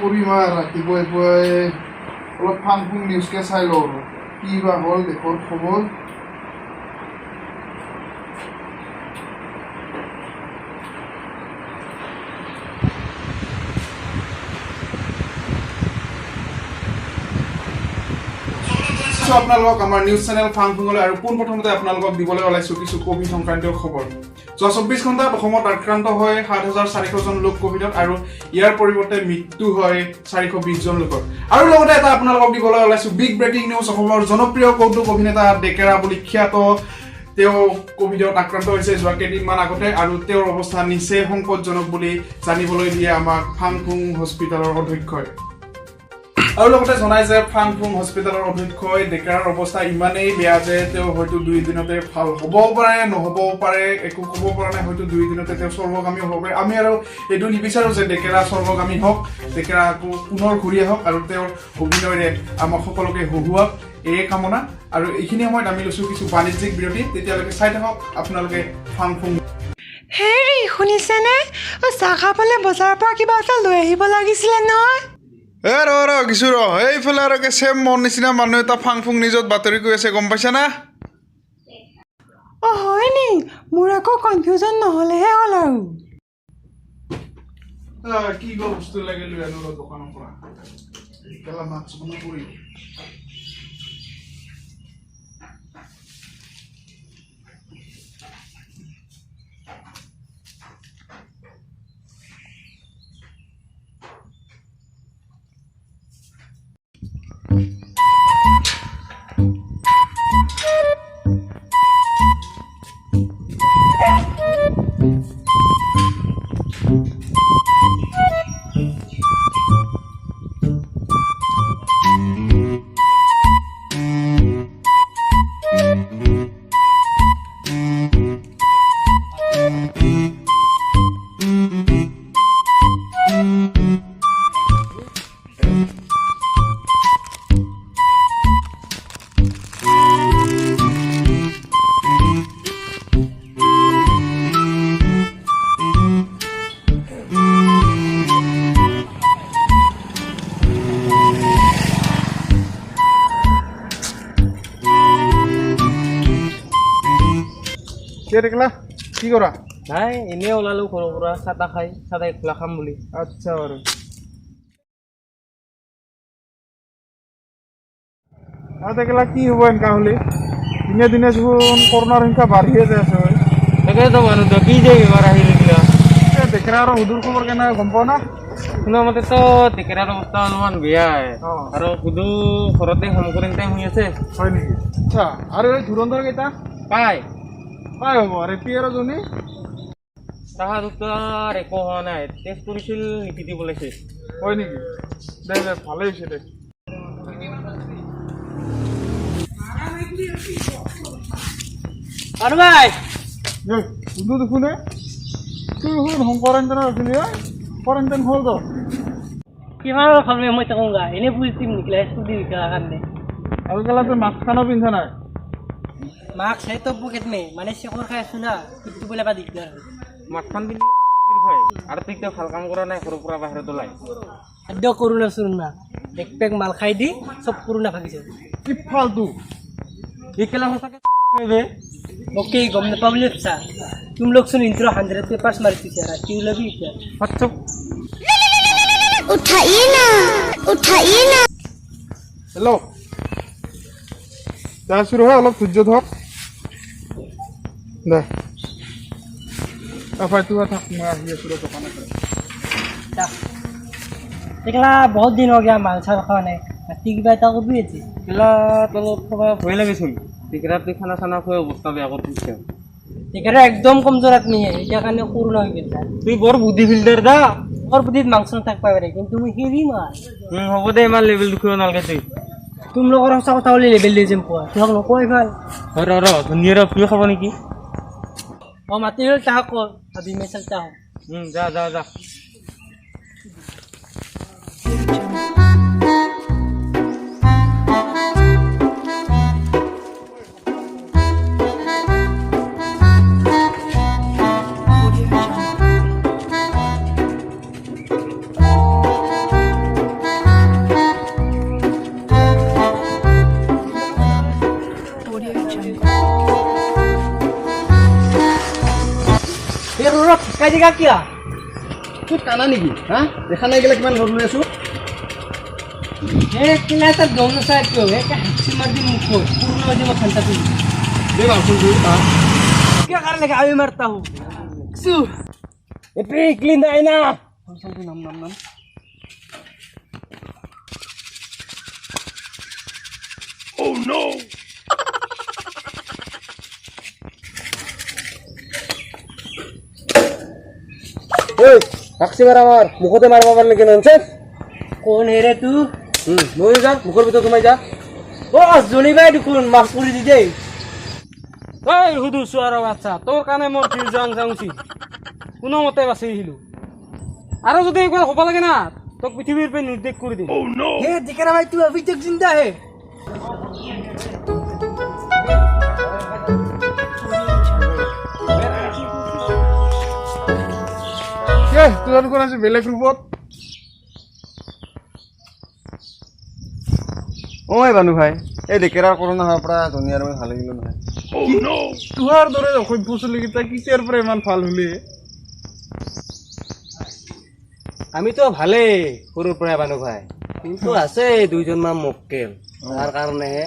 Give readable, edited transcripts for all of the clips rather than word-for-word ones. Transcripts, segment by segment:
কৰিম আৰু ৰাতিপুৱাই পুৱাই অলপ ফাং ফুং নিউজকে চাই লওঁ আৰু কি বা হ'ল দেশৰ খবৰ। আপোনালোকক আমাৰ নিউজ চেনেল ফাং ফুঙলৈ আৰু পোনপ্ৰথমতে আপোনালোকক দিবলৈ ওলাইছোঁ কিছু কভিড সংক্ৰান্তীয় খবৰ। যোৱা 24 ঘণ্টাত অসমত আক্ৰান্ত হয় ৭,৪০০ জন লোক কভিডত আৰু ইয়াৰ পৰিৱৰ্তে মৃত্যু হয় 420 জন লোকৰ। আৰু লগতে এটা আপোনালোকক দিবলৈ ওলাইছোঁ বিগ ব্ৰেকিং নিউজ। অসমৰ জনপ্ৰিয় কৌতুক অভিনেতা ডেকেৰা বুলি খ্যাত তেওঁ কভিডত আক্ৰান্ত হৈছে যোৱা কেইদিনমান আগতে আৰু তেওঁৰ অৱস্থা নিচেই সংকটজনক বুলি জানিবলৈ দিয়ে আমাক ফাং ফুং হস্পিটেলৰ অধ্যক্ষই। আৰু লগতে জনাই যে ফাং ফুং হস্পিটেলৰ অধ্যক্ষই ডেকেৰাৰ অৱস্থা ইমানেই বেয়া যে তেওঁ হয়তো 2 দিনতে ভাল হ'বও পাৰে নহ'বও পাৰে, একো ক'ব পৰা নাই, হয়তো 2 দিনতে তেওঁ স্বৰ্গগামী হ'ব পাৰে। আমি আৰু এইটো নিবিচাৰোঁ যে ডেকেৰা স্বৰ্গগামী হওক, ডেকেৰা আকৌ পুনৰ ঘূৰি আহক আৰু তেওঁৰ অভিনয়ৰে আমাক সকলোকে হহুৱাওক, এয়ে কামনা। আৰু এইখিনি সময়ত আমি লৈছোঁ কিছু বাণিজ্যিক বিৰতি, তেতিয়ালৈকে চাই থাকক আপোনালোকে ফাং ফুং। হেৰি শুনিছেনে? চাহ খাবলৈ বজাৰৰ পৰা কিবা এটা লৈ আহিব লাগিছিলে নহয়। ৰ কিছু এইফালে আৰু চেম মন নিচিনা মানুহ এটা ফাং ফুং নিউজত বাতৰি কৈ আছে, গম পাইছা না? হয় নি? মোৰ আকৌ কনফিউজন নহ'লেহে হ'ল আৰু। কি বস্তু লাগে লৈ আনো দোকানৰ পৰা কেলা মাছ বনাই কৰি। কি কৰা? নাই এনেই ওলালো ঘৰৰ পৰা চাহ তাহ খাই, চাহ খোলা খাম বুলি। আচ্ছা বাৰু দেখিলা কি হ'ব এনেকা হ'লে? দিনে দিনে দেখোন কৰোণাৰ সংখ্যা বাঢ়িয়ে যাই আছে। তাকেতো মানুহ কি যে বেমাৰ আহিল এইবিলাক। ডেকেৰা আৰু হুদুৰ খবৰ কেনে গম পাওঁ না? শুনা মতেতো ডেকেৰাৰ অৱস্থা অলপমান বেয়াই আৰু শুধু ঘৰতে হোম কোৱাৰেণ্টাইন হৈ আছে। হয় নেকি? আচ্ছা আৰু এই ধুৰন্ধৰ কেইটা পাই হ'ব আৰু পিয়াৰ জনী তাহাঁততো একো হোৱা নাই, টেষ্ট কৰিছিল নিগেটিভ ওলাইছে। হয় নেকি? দে ভালেই হৈছে দে। আৰু ভাই শুধু দেখোনে তুই দেখোন হোম কোৱাৰেণ্টাইনত আছিলি, কোৱাৰেণ্টাইন হ'ল তো কিমান ভাল মই তাকো গা এনেই পজিটিভ নিকলাই স্কুটি শিকাৰ কাৰণে। আৰু কেলা তই মাস্কখানো পিন্ধা নাই? মাস্ক সেই তো পকেট নেই, মানে চেকৰ খাই আছো না, পিঠটো বলে বা দিগদাৰ হয়। মাস্কখন পিন্ধি হয় আৰু তুই ভাল কাম কৰা নাই, ঘৰৰ পৰা বাহিৰত ওলাই খাদ্য কৰোণা চোৰোণা এক পেক মাল খাই দি চব কৰোণা ভাগিছে। কি ফালতু এই কেলা সঁচাকে ओके गम पब्लिक सा तुम लोग सुन इंट्रो 100 पेपर्स मार दीजिए यार क्यों लगी क्या व्हाट्सएप उठाइए ना हेलो जा शुरू है অলপ ধৈৰ্য ধৰ দে আফাই তুই থাক মই আহি আছো দোকানত। देखला बहुत दिन हो गया माल साल खावा नहीं ठीक बात को भी थी केला तो थोड़ा भय लगे सुन टिकरा पे खाना खाना कोई अवस्था बेया कर दिस टिकरा एकदम कमजोर आदमी है या काने कोरोना हो गया তুই বড় বুদ্ধি ফিল্টার দা और बुद्धि मांगस থাক পাবে কিন্তু তুমি হেভি মার হবে দে মার লেভেল দুখিও নালকে তুই तुम लोगर সব কথা বলি লেভেল দিয়ে যেম পোৱা তুই নকই ভাল ৰ ধুনিয়াৰ প্ৰিয় খাব নেকি ও মাতি হল চাহ কো अभी मैं चलता हूं जा जा जा ঘৰত খোজকাঢ়ি দিগা কিয় তোৰ কানা নেকি হা দেখা নাই গেলে কিমান ঘৰ লৈ আছো এই কিলা এটা দম নাচাই কিয় একে হাঁচি মাৰি দি মুখ পুরনো যে মই খান্তা তুই দে বাপু তুই क्या कर लेगा अभी मरता हूँ सु ये पे क्लीन है ना নাম ওই হাক্সি মার আমার মুখতে মারবা পারলে কেন আনছিস कौन है रे तू নই যা মুখের ভিতর ঘুমাই যা बस जोनी भाई दुकुन माफ করে দি দে ওই হুদু সুয়ার বাচ্চা তোর কানে মোর কি জাং জাংছি কোনো মতে বাঁচিছিলো আৰু যদি একবার হব লাগে না তোক পৃথিবীর পে নির্দেশ করে দিই हे दिकरा भाई तू अभी तक जिंदा है তুই আর কোন আছে বেলেগ রূপত ওই বানু ভাই এই ডেকেৰাৰ কৰোণা হোৱাৰ পৰা ধুনীয়াৰ মই ভাল লাগিলো নহয় তোহাৰ দৰে অসভ্য চলিকেইটা কেতিয়াৰ পৰা ইমান ভাল হলি আমি তো ভালে সৰুৰ পৰা বানু ভাই কিন্তু আছে দুইজনমান মক্কেল তাৰ কাৰণেহে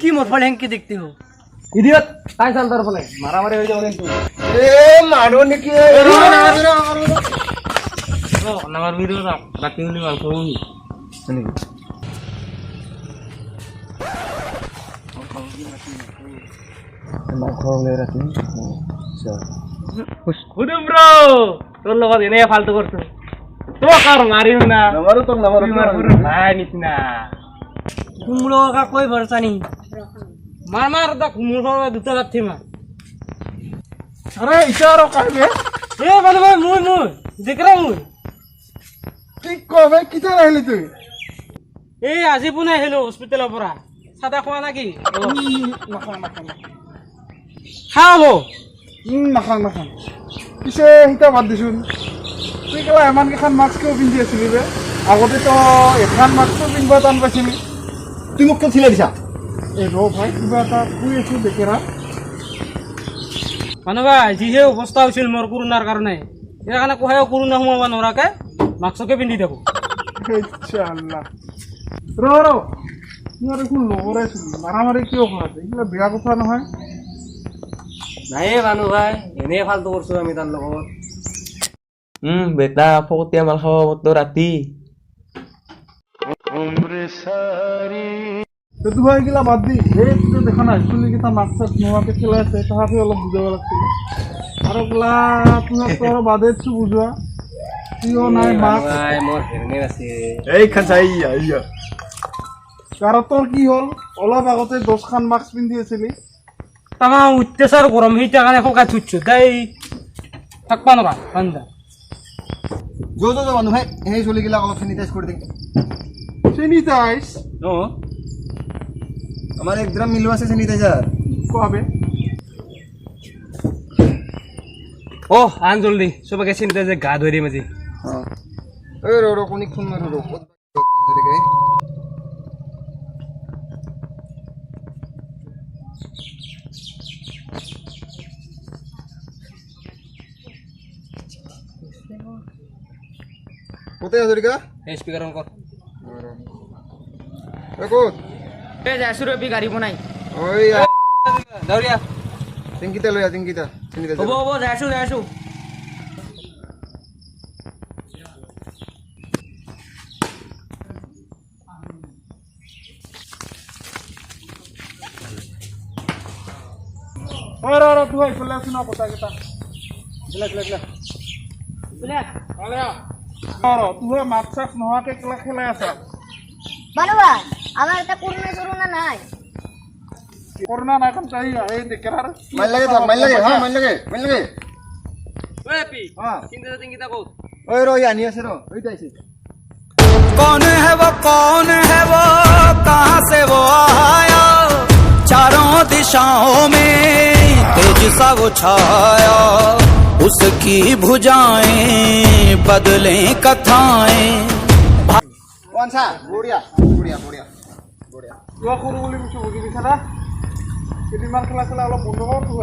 কি মৰফাল হেংকে দেখতে হো ইডিয়ট তাই চাল তাৰ ফলে মাৰামাৰি হৈ যাব কিন্তু এ মানুহ নেকি নামাৰ ভিডিও ৰাতি হলি মাংস নেকি মাংস ওলাই ৰাতি খুদুম ব্ৰো তোৰ লগত এনে ফালতু কৰছো তো কাৰ মাৰিও না নামাৰো তোক নামাৰো ভাই নিচিনা কুমড়ো কা কই ভৰসা নি মাৰ মাৰ দা কুমড়ো দুটা লাথি মাৰ আৰে ইটা আৰু কাহিবে এ বানু ভাই মুই দেখরা মুই কি কবে কিটা আহিলি তুই এই আজি পুনে আহিলো হস্পিটালৰ পৰা সাদা খোৱা নাকি খাবো নাখাং পিছে সিটা বাদ দিছোন তুই কেলা এমান কেইখন মাস্ক কিয় পিন্ধি আছিলি বে আগতে তো এখন মাস্কো পিন্ধিব টান পাইছিলি তুই মোক কিয় চিলাই দিছা এই ৰ ভাই কিবা এটা কৈ আছো ডেকেৰা বানু ভাই যিহে অৱস্থা হৈছিল মোৰ কৰোণাৰ কাৰণে ইয়াৰ কাৰণে কোহায়ো কৰোণা সোমাব নোৱাৰাকে মাস্ককে পিন্ধি থাকো ইনশাআল্লাহ ৰ ইয়াৰ দেখোন লগৰে আছিলি মাৰামাৰি কিয় কৰাছে এইবিলাক বেয়া কথা নহয় নাই বানু ভাই এনে ফালতু কৰছো আমি তাৰ লগত বেটা ফকতীয়া মাল খাব তো ৰাতি সেইটো হয় গিলা বাদ দি এই তুই দেখা নাই চুলিকেইটা মাস্ক চাস্ক নোহোৱাকে খেলাই আছে তাহাঁতে অলপ বুজাব লাগিছিলে আৰু গিলা তোৰ বাদে দিছো বুজোৱা কিয় নাই মাস্ক ভাই মোৰ হেলমেট আছে এই খাই আইয়া আৰু তোৰ কি হ'ল অলপ আগতে 10খন মাস্ক পিন্ধি আছিলি তামা অত্যাচার গরম সেইটা কাৰণে ফকাই থুচ্ছো তাই থাকবা নৰা বান্দা যো মানুহ ভাই সেই চুলিগিলাক অলপ চেনিটাইজ কৰি দিম চেনিটাইজ আমাৰ 1 গ্ৰাম মিলো আছে চেনিটাইজাৰ কোৱাবে ও আন জলদি সবকে চিন্তা যে গা ধুই দিম আজি এই ৰ কোনি ফোন মাৰো কোথায় আছরিকা এই স্পিকার অন কর কোত এই যে 80 রুপি গাড়ি বনাই ওই দাউরিয়া টিঙ্কিটা লইয়া টিঙ্কিটা চেনিটাইজার হবো যাইছো ৰ তুই এইফালে আছো না কথা কেইটা বুলে তুই মাস্ক চাস্ক নোহোৱাকে কেলা খেলাই আছা বানু ভাই আমাৰ একটা কৰোনা নাই কৰোনা নাই কোন চাই এই ডেকেৰাৰ মাইল লাগে থাক মাইল লাগে হ্যাঁ মাইল লাগে ওই পি হ্যাঁ চিন্তা চিন্তা কও ওই ৰ আনি আছে ৰ ওইটা আইছে कौन है वो कहाँ से वो आया चारों दिशाओं में तेज सा वो छाया उसकी भुजाएं बदले कथाएं কোনসা বঢ়িয়া কিয় কৰো বুলি কৈছো বুজি পাইছা না কেইদিনমান খেলা অলপ বন্ধ কৰ তোৰ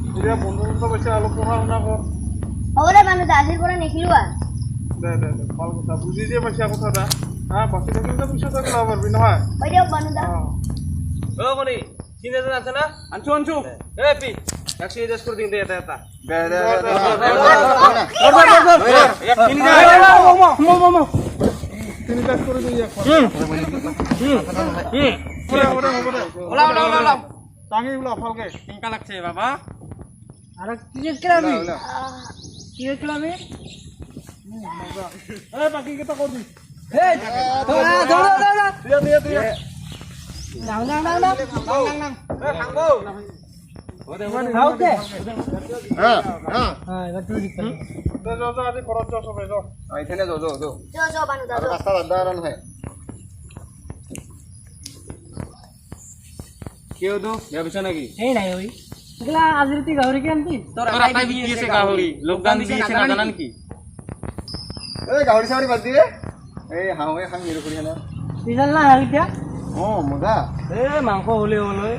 এতিয়া বন্ধু পাইছে অলপ পঢ়া শুনা কৰ হ'ব দে মানুহ আজিৰ পৰা নিখিলো আৰু দে ভাল কথা বুজি দিয়ে পাইছা কথা এটা হা বাচি থাকিলে পিছত তই ওলাব পাৰবি নহয় হৈ দিয়ক মানুহ অ কনি চিনেজন আছে না আনছো এ পি এক সিরিয়াস করে দিন দে এটা এটা তিনি কাজ করে দিই এক টাঙি ওলা ভালকে কিনকা লাগছে বাবা আৰু ক্ৰিকেট খেলাবি ক্ৰিকেট খেলাবি এই বাকি কেইটা কৰ দি আজি ঘৰত যাওঁ চবে যাওঁ এইখানে যাও যাও যাও যো মানুহ আৰু ৰাস্তা আড্ডা আৰু নহয় কেউ তো ব্যবসা নাকি এই নাই ঐ এগুলা আজি ৰাতি গাহৰি কি আনছি তোৰ আটাই বিক্ৰি আছে গাহৰি লোকদান দিয়েছে না জানান কি এই গাহৰি চাহৰি বাদ দিয়ে এই হাঁহে খাং নিৰু কৰি না পিছাল না আৰু এতিয়া অ মজা এ মাংস হলে হলে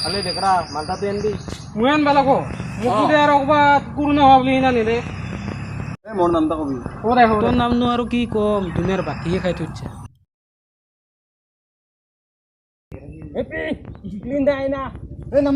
খালি দেখৰা মালটা তো এনবি মুয়েন বেলাকো মোক দে আৰু কবা কুৰুনা হোৱা বুলি না নিৰে এই মোৰ নামটা কবি তোৰ নাম নো আৰ কি কম দুনিয়াৰ বাকিয়ে খাই থচ্ছে এই নাম